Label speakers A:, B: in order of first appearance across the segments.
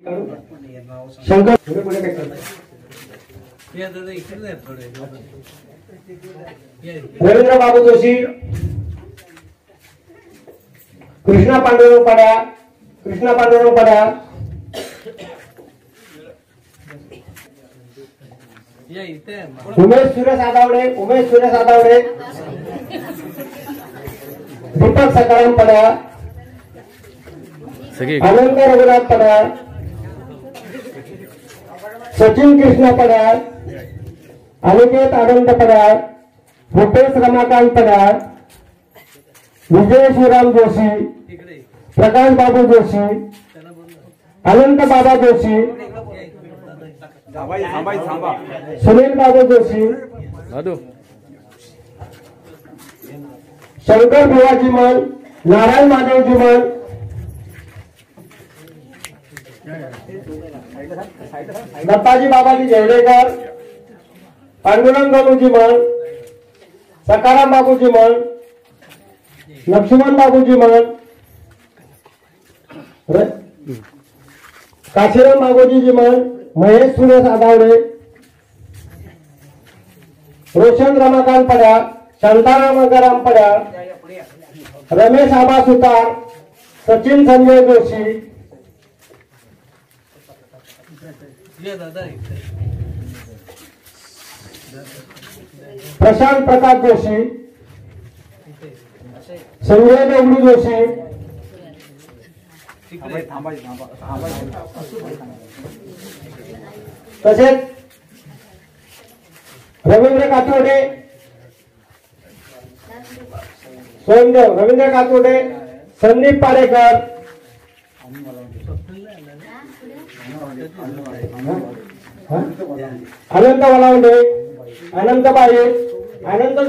A: शंकर रवींद्र बाबू जोशी, कृष्णा पांडुरंग पड्या, उमेश सुरेश आदावडे, दीपक सकाराम पड्या, अनंत रघुनाथ पड्या, सचिन कृष्णा पड्या, अनिकेत आनंद पड्या, भूपेश रमाकांत पड्या, विजय शिवराम जोशी, प्रकाश बाबू जोशी, अनंत बाबा जोशी, सुनील बाबू जोशी, शंकर भिवाजी मन, नारायण माधवजी मन, दत्ताजी बाबाजी जयडेकर, पांडुरंग बाबूजी मन, सकाराम बाबूजी मन, लक्ष्मण बाबूजी मन, काशीराम बाबूजी मन, महेश सुरेश आदावडे, रोशन रमाकांत पड्या, शांताराम गराम पड्या, रमेश आबा सुतार, सचिन संजय जोशी, प्रशांत प्रकाश जोशी, संजय देवडी जोशी, तसेच रवींद्र कातोडे, स्वयंदेव रवींद्र कातोडे, संदीप पारेकर, अनंत वलावडे, अनंत बाई, अनंत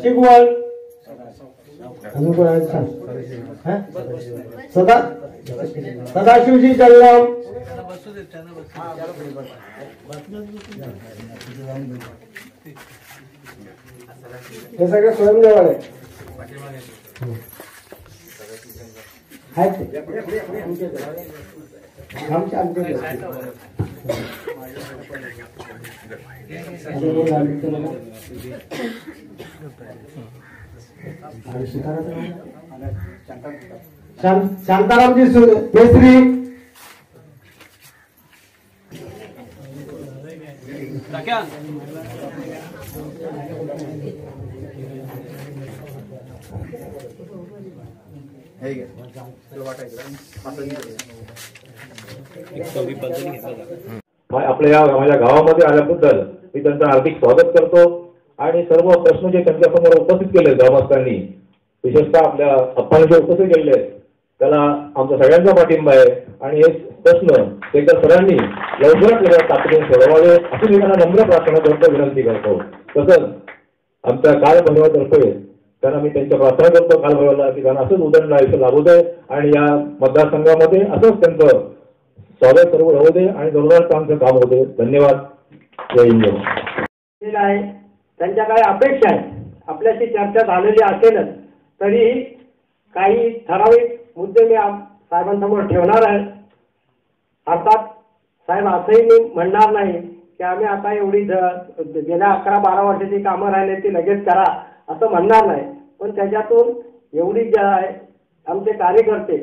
A: शिगवण, सदाशिवजी जयराम, हे सगळे स्वयंदेवाळे शांतारामजी केसरी,
B: आपल्या माझ्या गावामध्ये आल्याबद्दल मी त्यांचं हार्दिक स्वागत करतो आणि सर्व प्रश्न जे त्यांच्या समोर उपस्थित केले ग्रामस्थांनी, विशेषतः आपल्या अप्पांचे उपस्थित केलेले त्याला आमचा सगळ्यांचा पाठिंबा आहे आणि हे प्रश्न एकदा सरांनी लवकरात लवकर तातडीने सोडवावे अशी मी त्यांना नम्र प्रार्थना करतो, विनंती करतो. तसंच आमच्या कालभैरवातर्फे त्यांना मी त्यांच्या प्रार्थना करतो कालभैरवाला की त्यांना असंच उदंड आयुष्य लाभू दे आणि या मतदारसंघामध्ये असंच त्यांचं स्वागत सर्व राहू दे आणि जोरदार आमचं काम होऊ दे. धन्यवाद. जय हिंद.
A: त्यांच्या काही अपेक्षा आहेत, आपल्याशी चर्चा झालेली असेलच तरी काही ठराविक मुद्दे मी साहेबांसमोर ठेवणार आहे. अर्थात साहेब असंही मी म्हणणार नाही की आम्ही आता एवढी गेल्या 11-12 वर्षाची कामं राहिले ती लगेच करा असं म्हणणार नाही, पण त्याच्यातून एवढी जे आहे आमचे कार्यकर्ते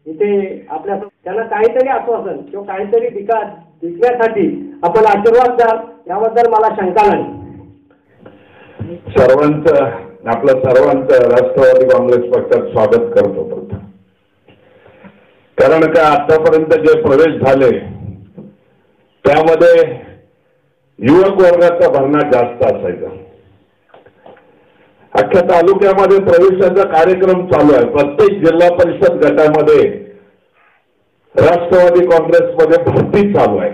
A: इथे आपल्या त्यांना काहीतरी आश्वासन किंवा काहीतरी दिसण्यासाठी आपण आशीर्वाद द्याल याबद्दल मला शंका नाही.
B: आपलं सर्वांचं राष्ट्रवादी काँग्रेस पक्षात स्वागत करतो. कारण का आतापर्यंत जे प्रवेश झाले त्यामध्ये युवक वर्गाचा भरणा जास्त असायचा. अख्ख्या तालुक्यामध्ये प्रवेशाचा कार्यक्रम चालू आहे. प्रत्येक जिल्हा परिषद गटामध्ये राष्ट्रवादी काँग्रेसमध्ये भरती चालू आहे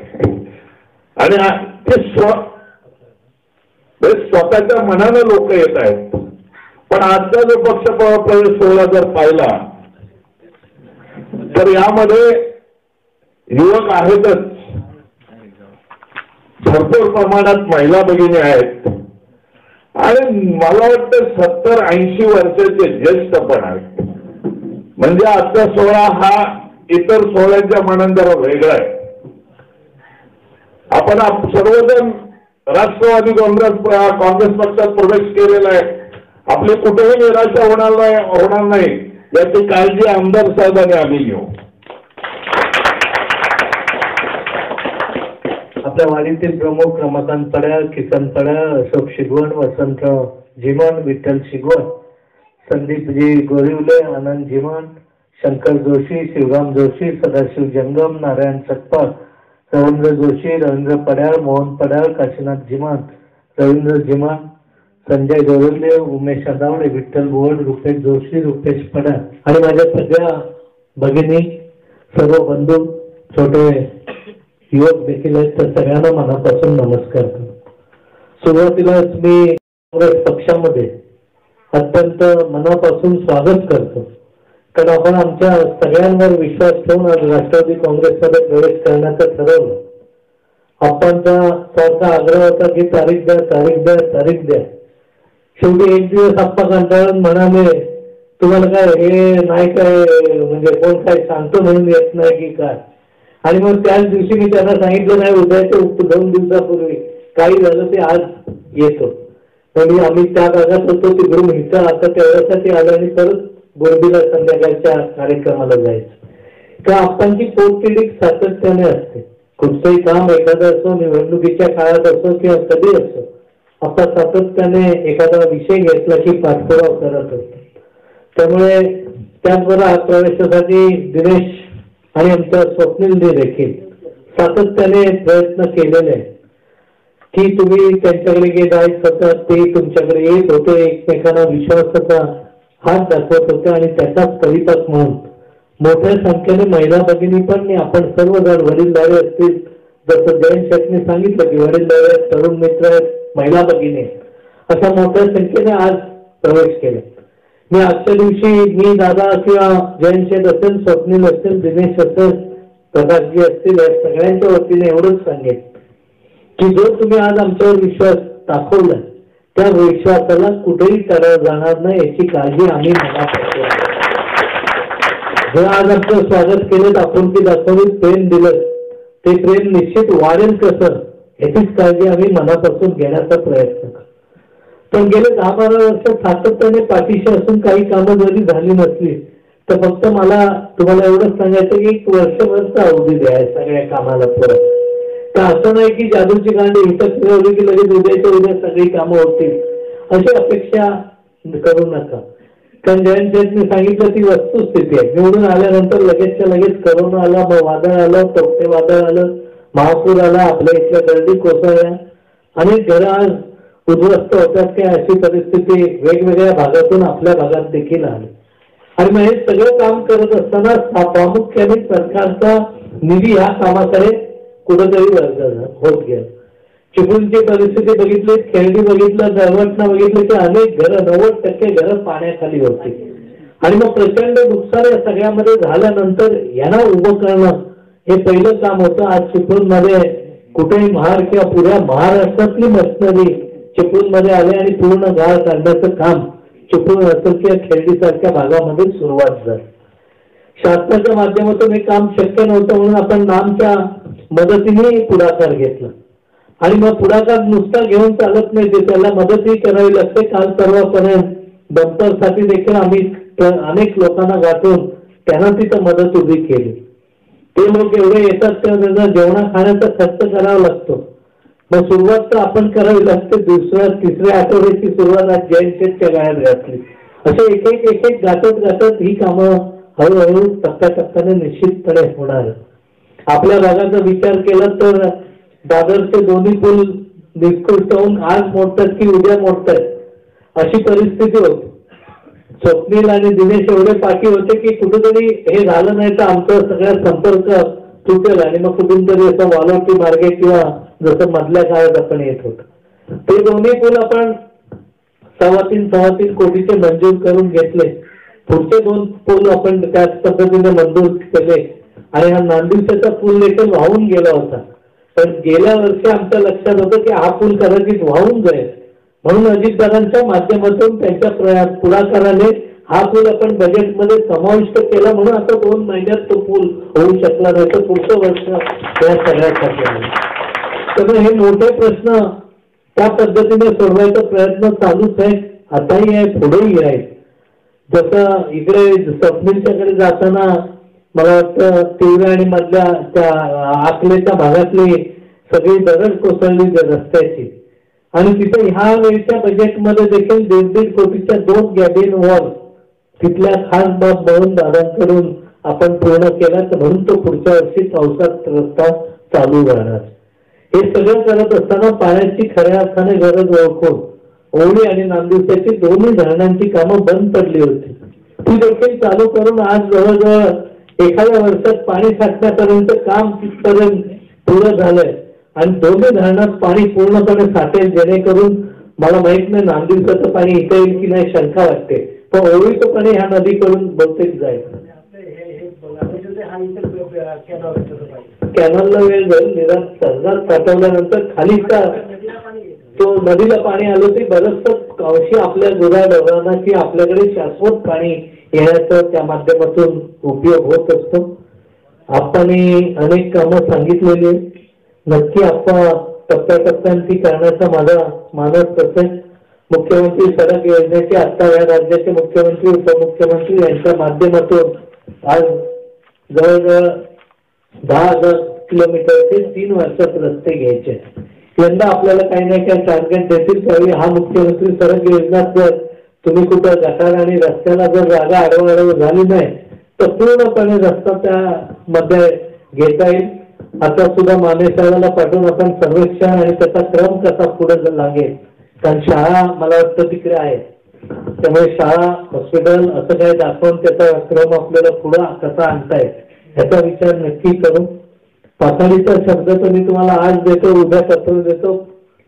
B: आणि ते स्वतःच्या मनानं लोक येत आहेत. पण आजचा जो पक्ष प्रवेश सोहळा जर पाहिला तर यामध्ये युवक आहेतच, भरपूर प्रमाणात महिला भगिनी आहेत आणि मला वाटतं 70-80 वर्षाचे ज्येष्ठ पण आहेत. म्हणजे आजचा सोहळा हा
C: इतर सोहळ्यांच्या मानाने जरा वेगळा आहे. आपण सर्वजण राष्ट्रवादी काँग्रेस पक्षात प्रवेश केलेला आहे. आपली कुठेही निराशा होणार नाही याची काळजी आमदार साहेबांनी आम्ही घेऊ.
D: आपल्या वाडीतील प्रमुख रमाकांत पड्याळ, किसन पड्याळ, अशोक शिगवण, वसंतराव जिमण, विठ्ठल शिगवण, संदीपजी गोरिवले, आनंद जिमण, शंकर जोशी, शिवराम जोशी, सदाशिव जंगम, नारायण सकपाळ, रवींद्र जोशी, रवींद्र पड्याळ, मोहन पड्याळ, काशीनाथ जिमण, रवींद्र जिमण, संजय गोरिवले, उमेश अदावडे, विठ्ठल बोवड, रुपेश जोशी, रुपेश पड्याळ आणि माझ्या सगळ्या भगिनी, सर्व बंधू, छोटे युवक देखील आहेत, तर सगळ्यांना मनापासून नमस्कार करतो. सुरुवातीलाच मी काँग्रेस पक्षामध्ये अत्यंत मनापासून स्वागत करतो, कारण आपण आमच्या सगळ्यांवर विश्वास ठेवून आज राष्ट्रवादी काँग्रेसमध्ये प्रवेश करण्याचं ठरवलं. आपणचा सारखा आग्रह होता की तारीख द्या, तारीख द्या, तारीख द्या. शेवटी एक दिवस आप्पा कंटाळून म्हणाले, तुम्हाला काय हे नाही काय, म्हणजे कोण काय सांगतो म्हणून येत नाही की काय. आणि मग त्याच दिवशी मी त्यांना सांगितलं नाही, उद्याच्या 2 दिवसापूर्वी काही झालं ते आज येतो. म्हणजे आम्ही त्या भागात होतो तिकडून इथं आता तेवढ्यासाठी आलं आणि परत बोर्डीला संध्याकाळच्या कार्यक्रमाला जायचं. का आपणची पोटतिडीक सातत्याने असते. कुठचंही काम एखादं असो, निवडणुकीच्या काळात असो किंवा कधी असो, आपण सातत्याने एखादा विषय घेतला की पाठपुरावा करत असतो. त्यामुळे त्याचबरोबर प्रवेशासाठी दिनेश आणि आमच्या स्वप्नीलने देखील सातत्याने प्रयत्न केलेले आहेत की तुम्ही त्यांच्याकडे जायचं होतं, ते तुमच्याकडे येत होते, एकमेकांना विश्वासाचा हात दाखवत होते आणि त्याचाच परिपाक म्हणून मोठ्या संख्येने महिला भगिनी पण आपण सर्वजण वडीलधारे असतील, जसं जयंत शेटने सांगितलं की वडीलधारे आहेत, तरुण मित्र आहेत, महिला भगिनी आहेत, अशा मोठ्या संख्येने आज प्रवेश केला. मी आजच्या दिवशी मी दादा किंवा जयंत शेठ असेल, स्वप्नील असेल, दिनेश असेल, प्रकाशजी असतील, या सगळ्यांच्या वतीने एवढंच सांगेन की जो तुम्ही आज आमच्यावर विश्वास दाखवला त्या विश्वासाला कुठेही टळलं जाणार नाही याची काळजी आम्ही मनात घेतो. जे आज आमचं स्वागत केलं, आपुलकी दाखवली, प्रेम दिलं, ते प्रेम निश्चित वाढेल कसं याचीच काळजी आम्ही मनापासून घेण्याचा प्रयत्न करतो. पण गेले 10-12 वर्ष सातत्याने पाठीशी असून काही कामं जरी झाली नसली तर फक्त मला तुम्हाला एवढंच सांगायचं की 1 वर्षभरचा अवधी द्या सगळ्या कामाला परत. तर असं नाही की जादूची गांडी इथं फिरवली की लगेच उद्याच्या उद्या सगळी कामं होतील अशी अपेक्षा करू नका. कारण जयंत शेठने सांगितलं ती वस्तुस्थिती आहे. निवडून आल्यानंतर लगेचच्या लगेच करोना आला, मग वादळ आलं, तोक्ते वादळ आलं, महापूर आला, आपल्या इथल्या गर्दी कोसळल्या, अनेक घरं आज उद्ध्वस्त होतात की अशी परिस्थिती वेगवेगळ्या भागातून आपल्या भागात देखील आली. आणि मग हे सगळं काम करत असताना प्रामुख्याने सरकारचा निधी ह्या कामाकडे कुठेतरी होत गेला. चिपळूणची परिस्थिती बघितली, खेळडी बघितलं, दळवटणा बघितलं की अनेक घरं 90% घरं पाण्याखाली होती. आणि मग प्रचंड नुकसान या सगळ्यामध्ये झाल्यानंतर यांना उभं करणं हे पहिलं काम होतं. आज चिपळूणमध्ये कुठेही महार किंवा पुऱ्या महाराष्ट्रातली मशिनरी चिपळूणमध्ये आले आणि पूर्ण गाळ काढण्याचं काम चिपळूण असेल किंवा खेळडीसारख्या भागामध्ये सुरुवात झाली. शासनाच्या माध्यमातून हे काम शक्य नव्हतं म्हणून आपण नामच्या मदतीने पुढाकार घेतला. आणि मग पुढाकार नुसता घेऊन चालत नाही, ते त्याला मदतही करावी लागते. काल परवापर्यंत डॉक्टरसाठी देखील आम्ही अनेक लोकांना गाठून त्यांना तिथं मदत उभी केली. ते लोक एवढे येतात तेव्हा त्यांना जेवणा खाण्याचा खर्च करावा लागतो. मग सुरुवात तर आपण करावी लागते. 2-3 आठवड्याची सुरुवात आज जयंत शेठच्या गाळ्यात घातली. असे एक गाठत ही कामं हळूहळू टप्प्याटप्प्याने निश्चितपणे होणार. आपल्या भागाचा विचार केला तर दादरचे दोन्ही पूल निकृष्ट होऊन आज मोडतात की उद्या मोडतात अशी परिस्थिती होती. स्वप्नील आणि दिनेश एवढे पाठी होते की कुठेतरी हे झालं नाही तर आमचा सगळा संपर्क तुटेल आणि मग कुठून तरी असं वालोटी मार्गे किंवा जसं मधल्या काळात आपण येत होतो. ते दोन्ही पूल आपण 3.25 कोटीचे मंजूर करून घेतले. पुढचे 2 पूल आपण त्याच पद्धतीने मंजूर केले आणि हा नांदिवसाचा पूल देखील वाहून गेला होता. पण गेल्या वर्षी आमच्या लक्षात होतं की हा पूल कदाचित वाहून जाईल म्हणून अजितदादांच्या माध्यमातून त्यांच्या पुढाकाराने हा पूल आपण बजेटमध्ये समाविष्ट केला म्हणून आता 2 महिन्यात तो पूल होऊ शकला नाही, तर पुढचं वर्ष या सगळ्यासाठी आहे. त्यामुळे हे मोठे प्रश्न त्या पद्धतीने सोडवायचा प्रयत्न चालूच आहे, आताही आहे, पुढेही आहे. जसं इकडे स्वप्नीलच्याकडे जाताना मला वाटतं तिवरे आणि मधल्या त्या आकलेच्या भागातली सगळी दरड कोसळली रस्त्याची, आणि तिथे ह्या वेळच्या बजेटमध्ये देखील 1.5 कोटीच्या 2 गॅबिन वॉल तिथल्या खास बाब म्हणून दादांकडून आपण पूर्ण केला, तर म्हणून तो पुढच्या वर्षी पावसात रस्ता चालू राहणार. हे सगळं करत असताना पाण्याची खऱ्या अर्थाने गरज ओळखून ओवळी आणि नांदिवसाची दोन्ही धरणांची कामं बंद पडली होती, ती देखील चालू करून आज जवळजवळ एखाद्या वर्षात पाणी साठण्यापर्यंत काम तिथपर्यंत पूर्ण झालंय आणि दोन्ही धरणात पाणी पूर्णपणे साठेल, जेणेकरून मला माहित नाही नांदिवसाचं पाणी इथे येईल की नाही शंका वाटते, पण ओळीचं पाणी ह्या नदीकडून बहुतेक जाईल. कॅनलला वेळ जाईल, निदान सर्जात साठवल्यानंतर खाली का तो नदीला पाणी आलं ते बरंचसं अंशी आपल्या गुराढोरांना की आपल्याकडे शाश्वत पाणी येण्याचा त्या माध्यमातून उपयोग होत असतो. आपण अनेक कामं सांगितलेली, नक्की आपण टप्प्याटप्प्यांची करण्याचा माझा मानस असेल. मुख्यमंत्री सडक योजनेचे आता या राज्याचे मुख्यमंत्री उपमुख्यमंत्री यांच्या माध्यमातून आज जवळजवळ 10,000 किलोमीटरचे 3 वर्षात रस्ते घ्यायचे. यंदा आपल्याला काही ना काही टार्गेट देतील, त्यावेळी हा मुख्यमंत्री सडक योजनात जर तुम्ही कुठं गटार आणि रस्त्याला जर जागा आडवं झाली नाही तर पूर्णपणे रस्ता त्यामध्ये घेता येईल. आता सुद्धा माने साहेबांना पाठवून आपण सर्वेक्षण आणि त्याचा क्रम कसा पुढे लागेल, कारण शाळा मला वाटतं तिकडे आहे, त्यामुळे शाळा हॉस्पिटल असं काही दाखवून त्याचा क्रम आपल्याला पुढे कसा आणताय याचा विचार नक्की करू. पाखाडीचा शब्द तर मी तुम्हाला आज देतो, उद्या पत्र देतो,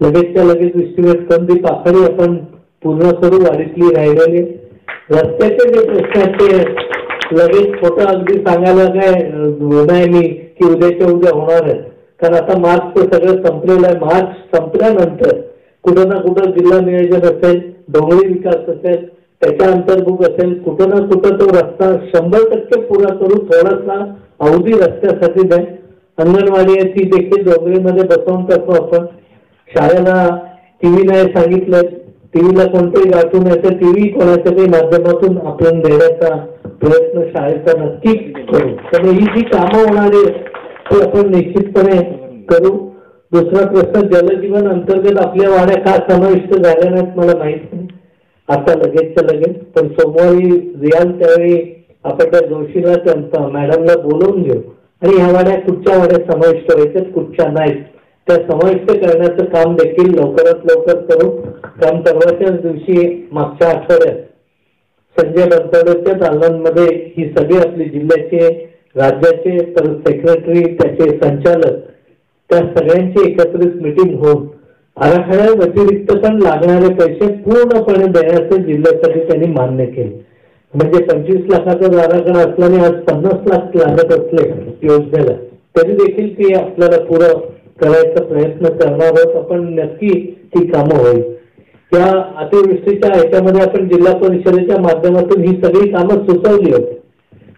D: लगेचच्या लगेच इस्टिमेट करून ती पाखाडी आपण पूर्ण करू. वाढीतली राहिलेली रस्त्याचे जे प्रश्न आहेत ते लगेच खोटं अगदी सांगायला काय नाही मी की उद्याच्या उद्या होणार आहे, कारण आता मार्चचं सगळं संपलेलं आहे. मार्च संपल्यानंतर कुठं ना कुठं जिल्हा नियोजन असेल, डोंगरी विकास असेल, त्याच्या अंतर्भूत असेल, कुठं ना कुठं तो रस्ता 100% पुरा करू. थोडासा अवधी रस्त्यासाठी द्या. अंगणवाडी आहे ती देखील डोंगरीमध्ये बसवून टाकू आपण. शाळेला टीव्ही नाही सांगितलं, टीव्हीला कोणतेही गाठून यायचं, टीव्ही कोणाच्या काही माध्यमातून आपण देण्याचा प्रयत्न शाळेचा नक्की करू. त्यामुळे ही जी कामं होणारी ती आपण निश्चितपणे करू. दुसरा प्रश्न, जलजीवन अंतर्गत आपल्या वाड्या का समाविष्ट झाल्या नाहीत मला माहित नाही आता लगेचच्या लगेच, पण सोमवारी रियाल त्यावेळी आपण त्या जोशीला त्यांचा मॅडमला बोलवून घेऊ आणि ह्या वाड्या कुठच्या वाड्या समाविष्ट व्हायच्यात, कुठच्या नाहीत त्या समाविष्ट करण्याचं काम देखील लवकरात लवकर करू. कारण परवाच्याच दिवशी मागच्या आठवड्यात संजय बनसोडेच्या दालनांमध्ये ही सगळी आपली जिल्ह्याचे, राज्याचे सेक्रेटरी, त्याचे संचालक, त्या सगळ्यांची एकत्रित मिटिंग होऊन आराखड्या व्यतिरिक्त पण लागणारे पैसे पूर्णपणे देण्याचे जिल्ह्यासाठी त्यांनी मान्य केले. म्हणजे 25 लाखाचा आराखडा असल्याने आज 50 लाख लागत असले योजनेला, तरी देखील ती आपल्याला पुरं करायचा प्रयत्न करणार आहोत आपण. नक्की ती कामं होईल. या अतिवृष्टीच्या ह्याच्यामध्ये आपण जिल्हा परिषदेच्या माध्यमातून ही सगळी कामं सुचवली होती,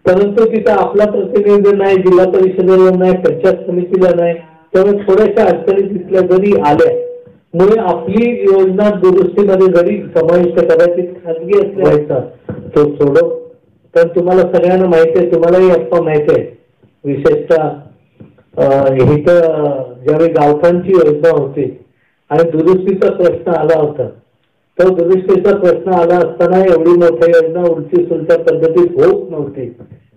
D: परंतु तिथं आपला प्रतिनिधी नाही, जिल्हा परिषदेला नाही, पंचायत समितीला नाही, त्यामुळे थोड्याशा अडचणी तिथल्या जरी आल्या मुळे आपली योजना दुरुस्तीमध्ये जरी समाविष्ट कदाचित खाजगी असल्याचा तो सोडो. तर तुम्हाला सगळ्यांना माहिती आहे, तुम्हालाही अप्पा माहिती आहे, विशेषतः इथं ज्यावेळी गावठांची योजना होती आणि दुरुस्तीचा प्रश्न आला होता, तर दुरुस्तीचा प्रश्न आला असताना एवढी मोठी योजना उलटी सुलट्या पद्धतीत होत नव्हती,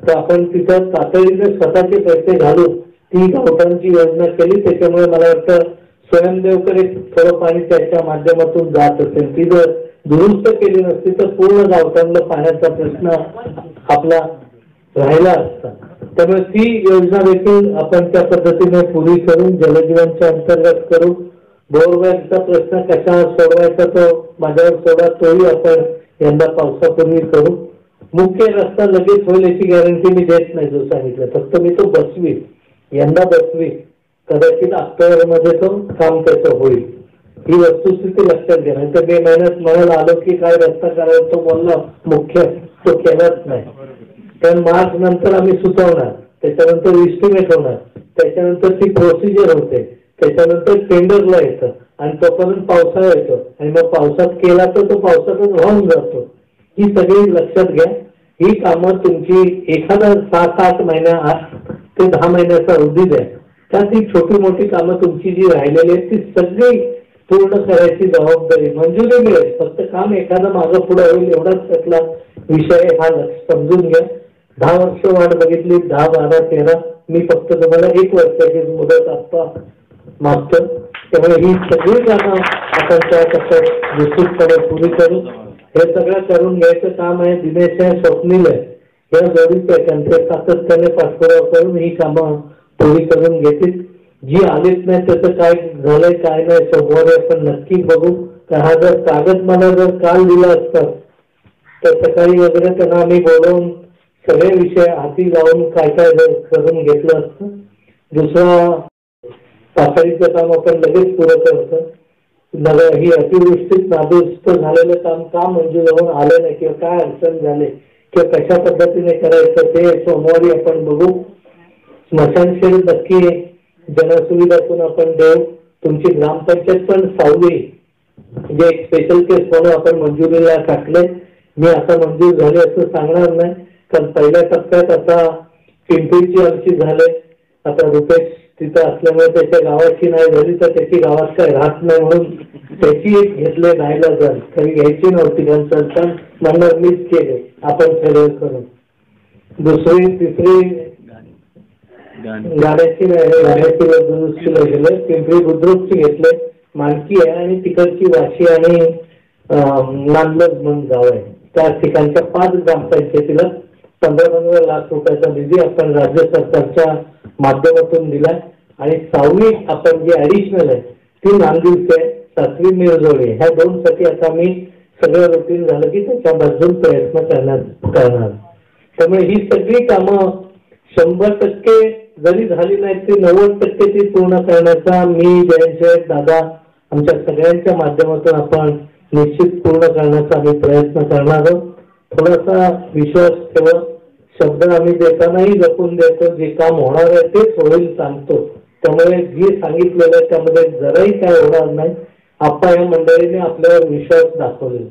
D: तर आपण तिथं तातडीने स्वतःचे पैसे घालून ती गावठांची योजना केली. त्याच्यामुळे मला वाटतं स्वयंदेवकडे थोडं पाणी त्याच्या माध्यमातून जात असेल, ती जर दुरुस्त केली नसती तर पूर्ण गावठांना पाण्याचा प्रश्न आपला राहिला असता. त्यामुळे ती योजना देखील आपण त्या पद्धतीने पुरी करून जलजीवनच्या अंतर्गत करू. बोरवेलचा प्रश्न कशा सोडवायचा तो माझ्यावर सोडा, तोही आपण यंदा पावसापूर्वी करू. मुख्य रस्ता लगेच होईल याची गॅरंटी मी देत नाही, जो सांगितलं, फक्त मी तो बसवी, यंदा बसवी, कदाचित ऑक्टोबरमध्ये तो काम त्याचं होईल. ही वस्तुस्थिती लक्षात घ्या. नंतर मे महिन्यात म्हणायला आलो की काय रस्ता करायचा, तो बोलला मुख्य तो केलाच नाही. कारण मार्च नंतर आम्ही सुचवणार, त्याच्यानंतर इस्टिमेट होणार, त्याच्यानंतर ती प्रोसिजर होते, त्याच्यानंतर टेंडरला येतं आणि तोपर्यंत पावसाळा येतो आणि मग पावसात केला तर तो पावसातच वाहून जातो. ही सगळी लक्षात घ्या. ही कामं तुमची एखादा 7-8 महिन्या 8 ते 10 महिन्याचा अवधी द्या. त्यात ही छोटी मोठी कामं तुमची जी राहिलेली आहेत ती सगळी पूर्ण करायची जबाबदारी मंजुरी मिळेल. फक्त काम एखादं मागं पुढे होईल एवढाच त्यातला विषय हा समजून घ्या. 10 वर्ष वाट बघितली, 10, 12, 13. मी फक्त तुम्हाला 1 वर्षाची मुदत आता मागतो. त्यामुळे ही सगळी कामं आपण त्या टप्प्यात निश्चितपणे पुरी करू. हे सगळं करून घ्यायचं काम आहे. दिनेश आहे, स्वप्नील आहे, या जोडीचे आहे, त्यांचे सातत्याने पाठपुरावा करून ही कामं पुरी करून घेतील. जी आलीच नाही त्याचं काय झालंय काय नाही सोमवारी आपण नक्की बघू. हा जर कागद मला जर काल दिला असतात तर सकाळी वगैरे त्यांना आम्ही बोलवून सगळे विषय हाती लावून काय काय करून घेतलं असतं. दुसरा तातडीचं काम आपण लगेच पुरं करतो. ही अतिवृष्टीत नादुरुस्त झालेलं काम का मंजूर होऊन आलं नाही किंवा काय अडचण झाले किंवा कशा पद्धतीने करायचं ते सोमवारी आपण बघू. स्मशानशेड नक्की जनसुविधातून आपण देऊ. तुमची ग्रामपंचायत पण सावली जे एक स्पेशल केस म्हणून आपण मंजुरीला टाकले. मी आता मंजूर झाले असं सांगणार नाही, कारण पहिल्या टप्प्यात आता पिंपरीची आमची झाले. आता रुपेश तिथं असल्यामुळे त्याच्या गावाची नाही झाली तर त्याची गावात काय राहत नाही म्हणून त्याची एक घेतले नाहीला जर तरी घ्यायची नव्हती कारण सरकार म्हणणार मीच केले आपण सगळं करून. दुसरी तिसरी गाड्याची दुरुस्तीला गेले. पिंपरी बुद्रुकची घेतले. मानकी आहे आणि तिकडची वाशी आणि नांदलज म्हणून गाव आहे. त्या ठिकाणच्या 5 ग्रामपंचायतीला 15-15 लाख रुपयाचा निधी आपण राज्य सरकारच्या माध्यमातून दिलाय. आणि 6वी आपण जी ऍडिशनल आहे ती नांदिवशी आहे, 7वी मिरजोळी. ह्या 2 साठी आता मी सगळं रुटीन झालं की त्याच्याबद्दल प्रयत्न करणार. त्यामुळे ही सगळी कामं 100% जरी झाली नाही ती 90% ती पूर्ण करण्याचा मी जयंत दादा आमच्या सगळ्यांच्या माध्यमातून आपण निश्चित पूर्ण करण्याचा आम्ही प्रयत्न करणार आहोत. थोडासा विश्वास ठेवा. शब्द आम्ही देतानाही जपून देतो. जे काम होणार आहे तेच होईल सांगतो. त्यामुळे जे सांगितलेलं आहे त्यामध्ये जराही काय होणार नाही. आप्पा या मंडळीने आपल्यावर विश्वास दाखवले,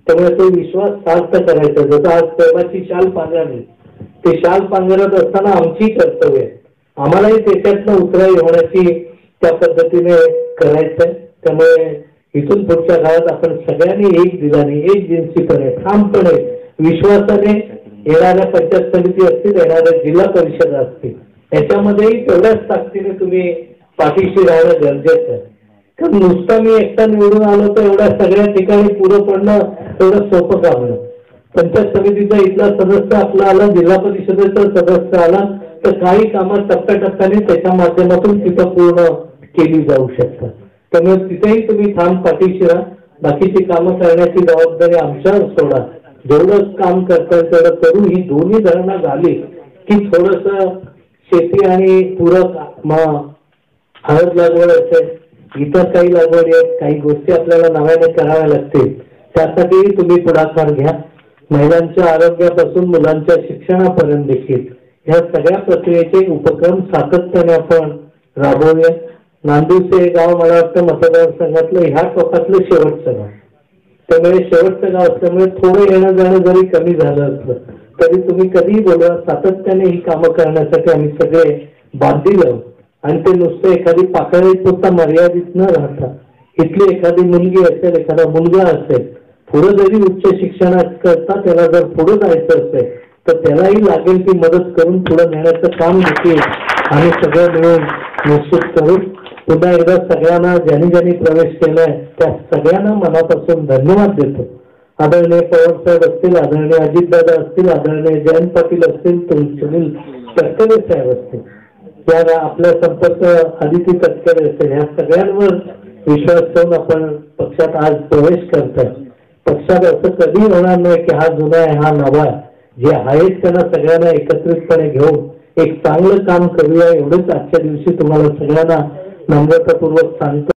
D: त्यामुळे तो विश्वास सार्थ करायचा. जसं आज प्रेमाची शाल पांघरली, ते शाल पांघरत असताना आमची कर्तव्य आहे. आम्हालाही त्याच्यातनं उतराई होण्याची त्या पद्धतीने करायचंय. त्यामुळे इथून पुढच्या काळात आपण सगळ्यांनी एक दिलाने एक जिन्सीपणे ठामपणे विश्वासाने येणाऱ्या पंचायत समिती असतील, येणाऱ्या जिल्हा परिषद असतील, याच्यामध्येही तेवढ्याच ताकदीने तुम्ही पाठीशी राहणं गरजेचं आहे. कारण नुसतं मी एकटा निवडून आलो तर एवढ्या सगळ्या ठिकाणी पुरं पडणं एवढं सोपं काम नाही. पंचायत समितीचा इथला सदस्य आपला आला, जिल्हा परिषदेचा सदस्य आला तर काही कामं टप्प्याटप्प्याने त्याच्या माध्यमातून तिथं पूर्ण केली जाऊ शकतात. त्यामुळे तिथेही तुम्ही ठाम पाठीशी राहा. बाकीची कामं करण्याची जबाबदारी आमच्यावर सोडा. जेवढं काम करता येईल तेवढं करू. ही दोन्ही धरणं झाली की थोडस शेती आणि पूरक हळद लागवड असेल, इतर काही लागवड आहेत, काही गोष्टी आपल्याला नव्याने कराव्या लागतील. त्यासाठी तुम्ही पुढाकार घ्या. महिलांच्या आरोग्यापासून मुलांच्या शिक्षणापर्यंत देखील ह्या सगळ्या प्रक्रियेचे उपक्रम सातत्याने आपण राबवूया. नांदिवसे हे गाव मला वाटतं मतदारसंघातलं ह्या टोकातलं शेवटचं गाव. त्यामुळे शेवटचं गाव असल्यामुळे थोडं येणं जाणं जरी कमी झालं असलं तरी तुम्ही कधीही बोलवा. सातत्याने ही कामं करण्यासाठी आम्ही सगळे बांधील आहोत. आणि ते नुसतं एखादी पाकळीपुरता मर्यादित न राहता इथली एखादी मुलगी असेल, एखादा मुलगा असेल, पुढे जरी उच्च शिक्षणात करता त्याला जर पुढे जायचं असेल तर त्यालाही लागेल ती मदत करून पुढे नेण्याचं काम देखील आम्ही सगळं मिळून निश्चित करू. पुन्हा एकदा सगळ्यांना ज्यांनी ज्यांनी प्रवेश केलाय त्या सगळ्यांना मनापासून धन्यवाद देतो. आदरणीय पवार साहेब असतील, आदरणीय अजितदादा असतील, आदरणीय जयंत पाटील असतील, सुनील तटकरे साहेब असतील, या आपल्या संपर्क आदिती तटकरे असतील, ह्या सगळ्यांवर विश्वास ठेवून आपण पक्षात आज प्रवेश करताय. पक्षात असं कधी होणार नाही की हा जुना आहे हा नवा आहे. जे आहेत त्यांना सगळ्यांना एकत्रितपणे घेऊन एक चांगलं काम करूया एवढंच आजच्या दिवशी तुम्हाला सगळ्यांना नम्रतापूर्वक सांगतो.